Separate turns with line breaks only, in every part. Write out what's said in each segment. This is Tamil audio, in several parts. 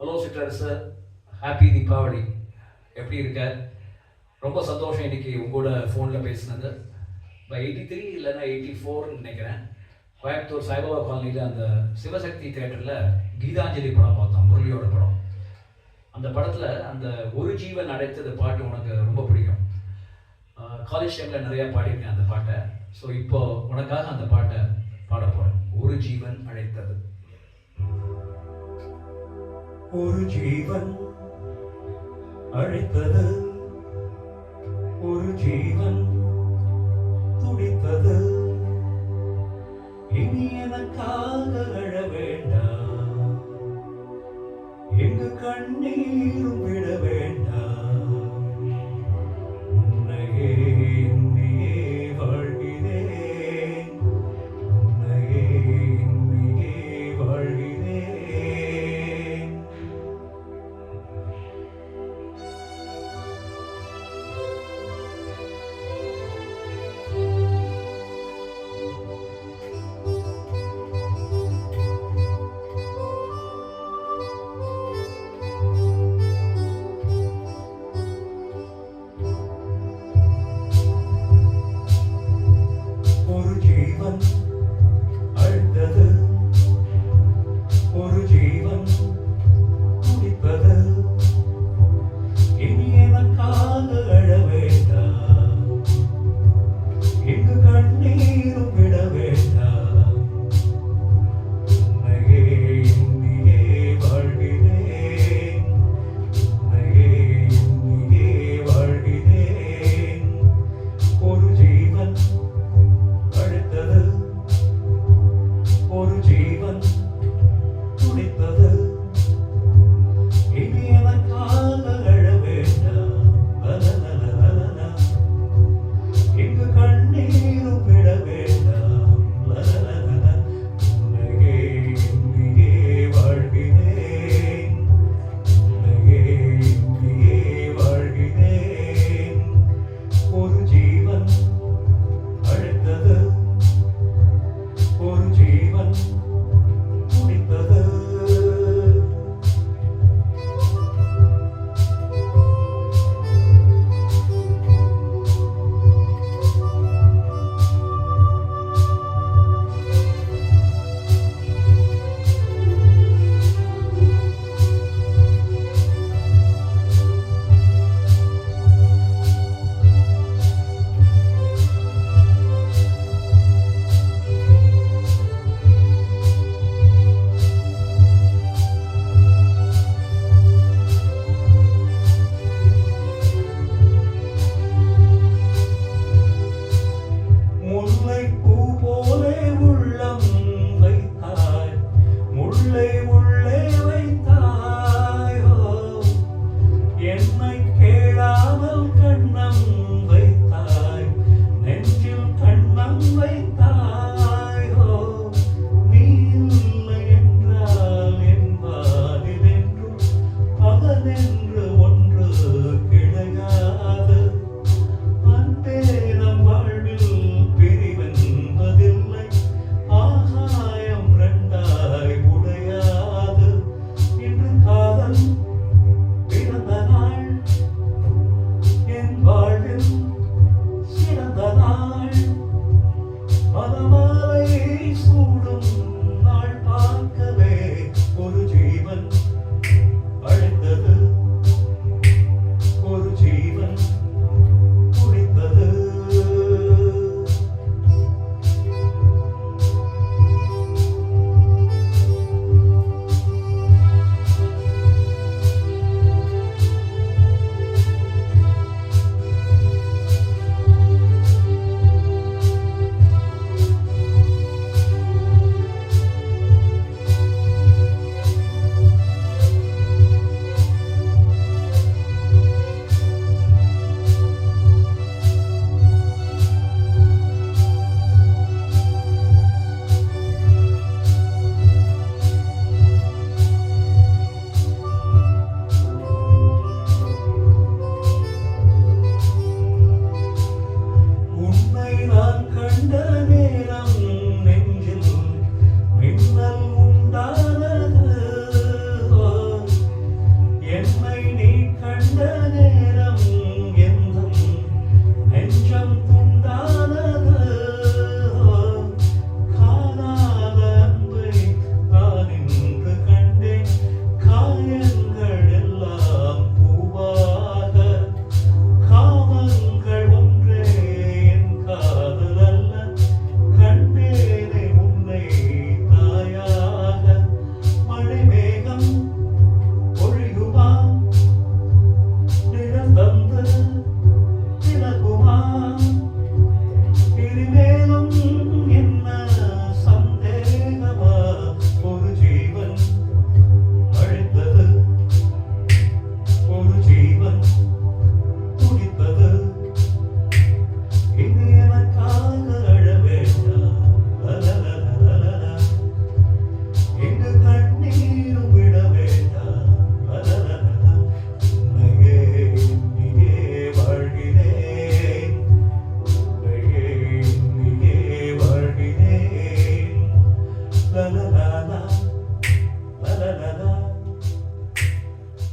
Hello sisters, happy Deepavali. எப்படி இருக்க? ரொம்ப சந்தோஷம் இன்னைக்கு உங்களோட ஃபோனில் பேசினது. இப்போ 83 இல்லைன்னா 84 நினைக்கிறேன். கோயம்புத்தூர் சாய்பாபா காலனியில் அந்த சிவசக்தி தேட்டரில் கீதாஞ்சலி படம் பார்த்தோம், முரளியோட படம். அந்த படத்தில் அந்த ஒரு ஜீவன் அடைத்தது பாட்டு உனக்கு ரொம்ப பிடிக்கும். காலேஜ் டைமில் நிறையா பாடியிருக்கேன் அந்த பாட்டை. ஸோ இப்போ உனக்காக அந்த பாட்டை பாட போகிறேன். ஒரு ஜீவன் அழைத்தது.
ஒரு ஜீவன் அழைத்தது, ஒரு ஜீவன் துடித்தது. இனி எனக்காக அழ வேண்டாம், எங்கு கண்ணீரும் விட வேண்டாம். உன்னையே எண்ணியே வாழ்கிறேன், உன்னையே எண்ணியே வாழ்கிறேன்.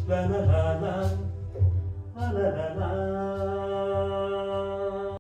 லா லா லா லா லா லா லா லா